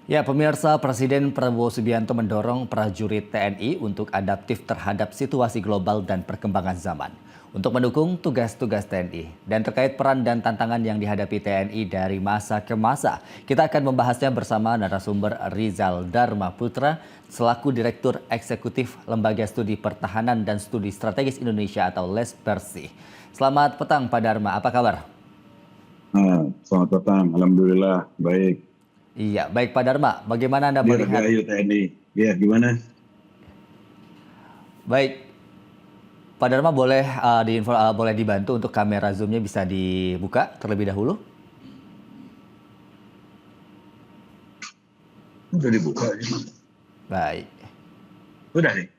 Ya, pemirsa, Presiden Prabowo Subianto mendorong prajurit TNI untuk adaptif terhadap situasi global dan perkembangan zaman untuk mendukung tugas-tugas TNI. Dan terkait peran dan tantangan yang dihadapi TNI dari masa ke masa, kita akan membahasnya bersama narasumber Rizal Dharma Putra selaku Direktur Eksekutif Lembaga Studi Pertahanan dan Studi Strategis Indonesia atau LESPERSI. Selamat petang Pak Dharma, apa kabar? Selamat petang, alhamdulillah baik. Iya, baik Pak Dharma, bagaimana Anda melihat? Dirgahayu TNI. Ya, gimana? Baik, Pak Dharma boleh dibantu untuk kamera zoom-nya bisa dibuka terlebih dahulu? Udah dibuka. Baik. Udah nih?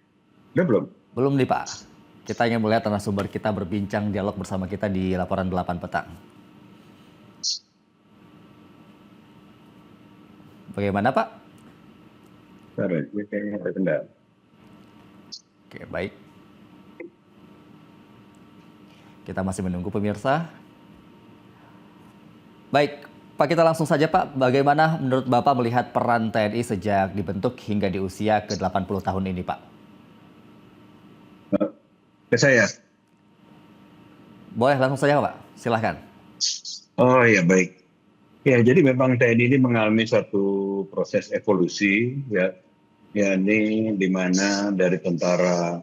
Udah belum? Belum nih Pak. Kita ingin melihat narasumber kita berbincang dialog bersama kita di laporan 8 petang. Bagaimana Pak? Bentar, ini kayaknya ada kendala. Oke, baik. Kita masih menunggu pemirsa. Baik, Pak, kita langsung saja Pak. Bagaimana menurut Bapak melihat peran TNI sejak dibentuk hingga di usia ke-80 tahun ini Pak? Ke saya? Boleh langsung saja Pak, silahkan. Oh iya, baik. Ya, jadi memang TNI ini mengalami satu proses evolusi, ya, yakni di mana dari tentara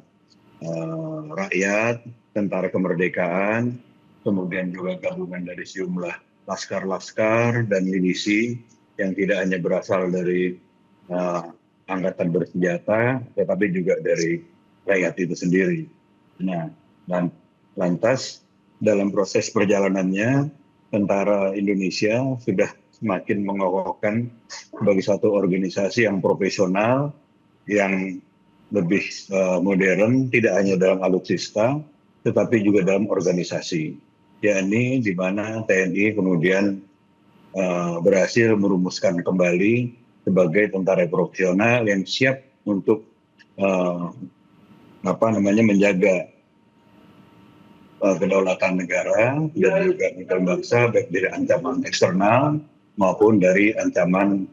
rakyat, tentara kemerdekaan, kemudian juga gabungan dari sejumlah laskar-laskar dan milisi yang tidak hanya berasal dari uh, angkatan bersenjata, tetapi juga dari rakyat itu sendiri. Nah, dan lantas dalam proses perjalanannya, tentara Indonesia sudah semakin mengokohkan sebagai satu organisasi yang profesional, yang lebih modern, tidak hanya dalam alutsista, tetapi juga dalam organisasi. Yakni di mana TNI kemudian berhasil merumuskan kembali sebagai tentara profesional yang siap untuk menjaga kedaulatan negara dan juga kedaulatan bangsa, baik dari ancaman eksternal maupun dari ancaman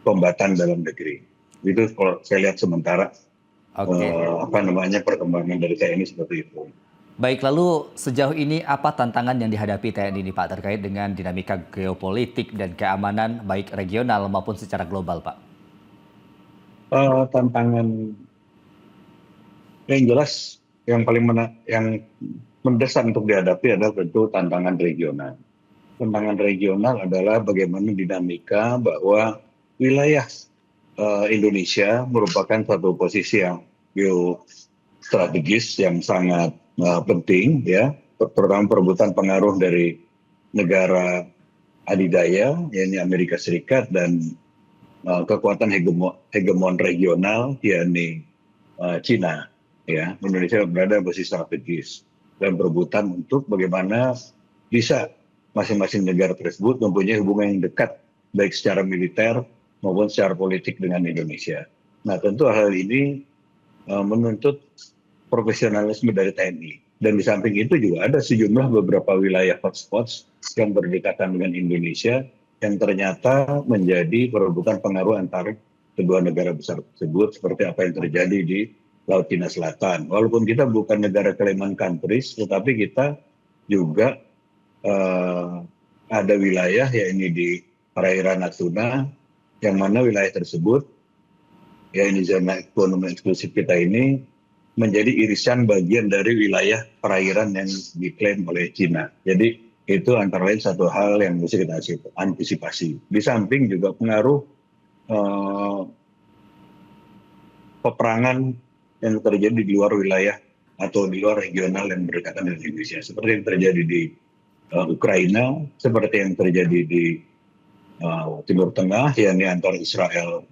kombatan dalam negeri. Itu kalau saya lihat sementara Oke. perkembangan dari TNI seperti itu. Baik, lalu sejauh ini apa tantangan yang dihadapi TNI ini Pak terkait dengan dinamika geopolitik dan keamanan baik regional maupun secara global Pak? Tantangan yang jelas yang yang mendesak untuk dihadapi adalah tentu tantangan regional. Tantangan regional adalah bagaimana dinamika bahwa wilayah Indonesia merupakan satu posisi yang geostrategis yang sangat penting, ya, terutama perebutan pengaruh dari negara adidaya, yakni Amerika Serikat, dan kekuatan hegemon regional, yakni Cina. Ya, Indonesia berada di posisi strategis dan berebutan untuk bagaimana bisa masing-masing negara tersebut mempunyai hubungan yang dekat baik secara militer maupun secara politik dengan Indonesia. Nah, tentu hal ini menuntut profesionalisme dari TNI. Dan di samping itu juga ada sejumlah beberapa wilayah hotspots yang berdekatan dengan Indonesia yang ternyata menjadi perebutan pengaruh antara kedua negara besar tersebut, seperti apa yang terjadi di Laut Cina Selatan. Walaupun kita bukan negara claimant countries, tetapi kita juga ada wilayah, yakni di perairan Natuna, yang mana wilayah tersebut, ya ini zona ekonomi eksklusif kita ini, menjadi irisan bagian dari wilayah perairan yang diklaim oleh Cina. Jadi itu antara lain satu hal yang mesti kita antisipasi. Di samping juga pengaruh peperangan yang terjadi di luar wilayah atau di luar regional yang berdekatan dengan Indonesia. Seperti yang terjadi di Ukraina, seperti yang terjadi di Timur Tengah, yakni antara Israel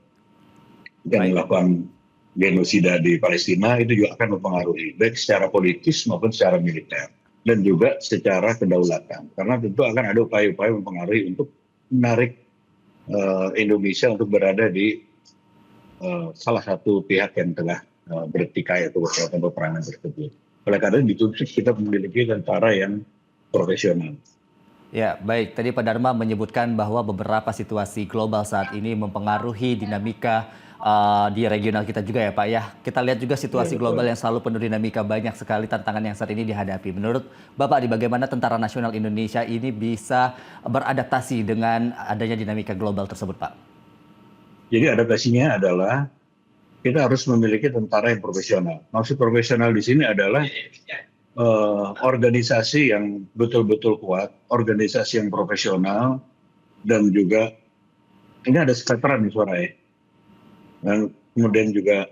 yang melakukan genosida di Palestina, itu juga akan mempengaruhi baik secara politis maupun secara militer dan juga secara kedaulatan, karena tentu akan ada upaya-upaya mempengaruhi untuk menarik Indonesia untuk berada di salah satu pihak yang telah bertikai atau berkaitan peperangan tersebut. Oleh karena dituntut kita memiliki tentara yang profesional. Ya, baik. Tadi Pak Dharma menyebutkan bahwa beberapa situasi global saat ini mempengaruhi dinamika di regional kita juga ya Pak ya. Kita lihat juga Ya, situasi global betul. yang selalu penuh dinamika, banyak sekali tantangan yang saat ini dihadapi. Menurut Bapak, di bagaimana Tentara Nasional Indonesia ini bisa beradaptasi dengan adanya dinamika global tersebut Pak? Jadi adaptasinya adalah kita harus memiliki tentara yang profesional. Maksud profesional di sini adalah organisasi yang betul-betul kuat, organisasi yang profesional, dan juga ini ada sekretariat nih suara ya. Dan kemudian juga,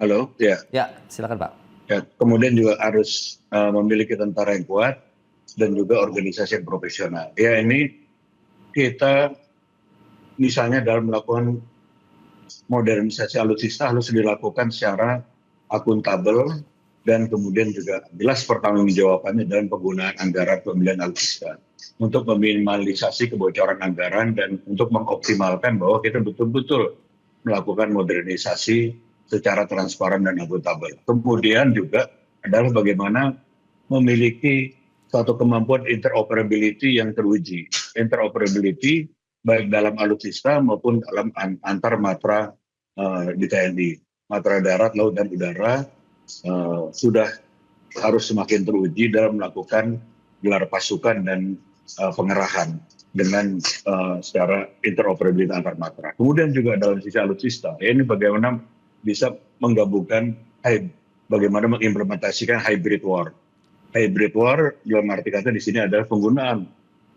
halo, ya, Ya, silakan Pak. ya, kemudian juga harus memiliki tentara yang kuat dan juga organisasi yang profesional. Ya ini kita misalnya dalam melakukan modernisasi alutsista harus dilakukan secara akuntabel dan kemudian juga jelas pertanggungjawabannya dalam penggunaan anggaran pembelian alutsista untuk meminimalisasi kebocoran anggaran dan untuk mengoptimalkan bahwa kita betul-betul melakukan modernisasi secara transparan dan akuntabel. Kemudian juga adalah bagaimana memiliki suatu kemampuan interoperability yang teruji. Interoperability baik dalam alutsista maupun dalam antar matra di TNI. Matra darat, laut, dan udara sudah harus semakin teruji dalam melakukan gelar pasukan dan pengerahan dengan secara interoperability antar matra. Kemudian juga dalam sisi alutsista, ya ini bagaimana bisa menggabungkan, bagaimana mengimplementasikan hybrid war. Hybrid war dalam arti kata di sini adalah penggunaan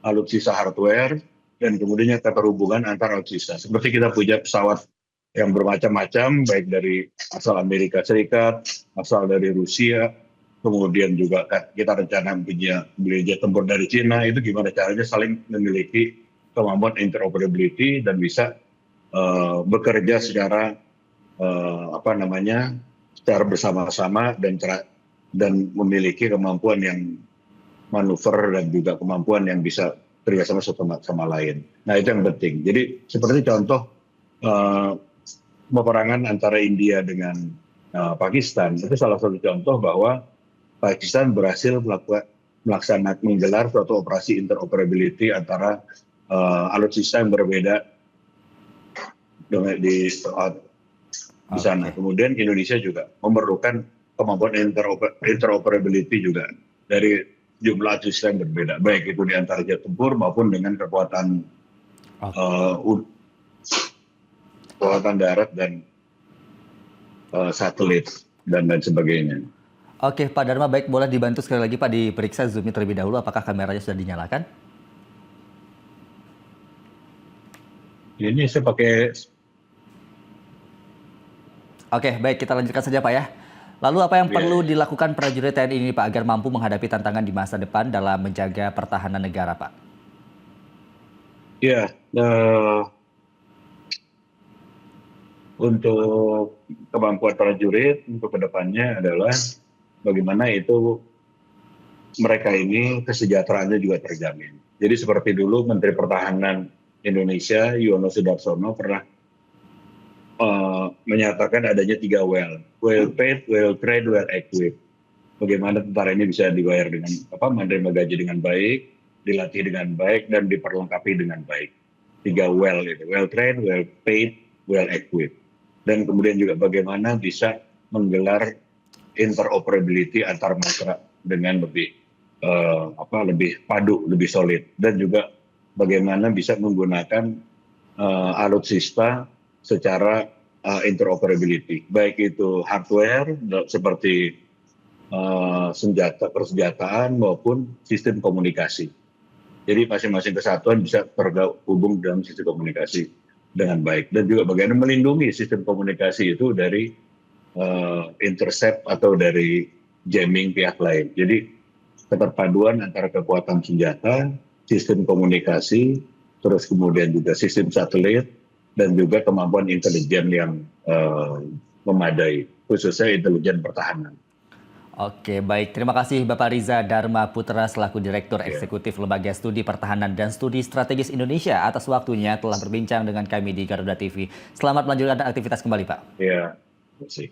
alutsista hardware dan kemudian keterhubungan antar alutsista. Seperti kita punya pesawat yang bermacam-macam, baik dari asal Amerika Serikat, asal dari Rusia, kemudian juga kita rencana punya beli jet tempur dari Cina, itu gimana caranya saling memiliki kemampuan interoperability dan bisa bekerja secara secara bersama-sama dan memiliki kemampuan yang manuver dan juga kemampuan yang bisa kerjasama satu sama lain. Nah itu yang penting. Jadi seperti contoh peperangan antara India dengan Pakistan, itu salah satu contoh bahwa Pakistan berhasil menggelar suatu operasi interoperability antara alutsista yang berbeda di sana. Oke. Kemudian Indonesia juga memerlukan kemampuan interoperability juga dari jumlah alutsista yang berbeda, baik itu di antara jet tempur maupun dengan kekuatan darat dan satelit dan lain sebagainya. Oke, Pak Dharma, baik, boleh dibantu sekali lagi Pak diperiksa zoom-nya terlebih dahulu, apakah kameranya sudah dinyalakan? Ini saya pakai. Oke, baik, kita lanjutkan saja Pak ya. Lalu apa yang perlu dilakukan prajurit TNI ini Pak agar mampu menghadapi tantangan di masa depan dalam menjaga pertahanan negara Pak? Ya, untuk kemampuan prajurit untuk kedepannya adalah bagaimana itu mereka ini kesejahteraannya juga terjamin. Jadi seperti dulu Menteri Pertahanan Indonesia Yono Sudarsono pernah menyatakan adanya 3 well paid, well trained, well equipped. Bagaimana tentara ini bisa dibayar dengan menerima gaji dengan baik, dilatih dengan baik, dan diperlengkapi dengan baik. 3 well itu, well trained, well paid, well equipped. Dan kemudian juga bagaimana bisa menggelar interoperability antar matra dengan lebih padu, lebih solid, dan juga bagaimana bisa menggunakan alutsista secara interoperability, baik itu hardware seperti persenjataan maupun sistem komunikasi. Jadi masing-masing kesatuan bisa terhubung dalam sistem komunikasi dengan baik, dan juga bagaimana melindungi sistem komunikasi itu dari intercept atau dari jamming pihak lain. Jadi keterpaduan antara kekuatan senjata, sistem komunikasi, terus kemudian juga sistem satelit, dan juga kemampuan intelijen yang memadai, khususnya intelijen pertahanan. Oke, baik. Terima kasih Bapak Riza Dharma Putra selaku Direktur Eksekutif Lembaga Studi Pertahanan dan Studi Strategis Indonesia atas waktunya telah berbincang dengan kami di Garuda TV. Selamat melanjutkan aktivitas kembali, Pak. Ya, terima kasih.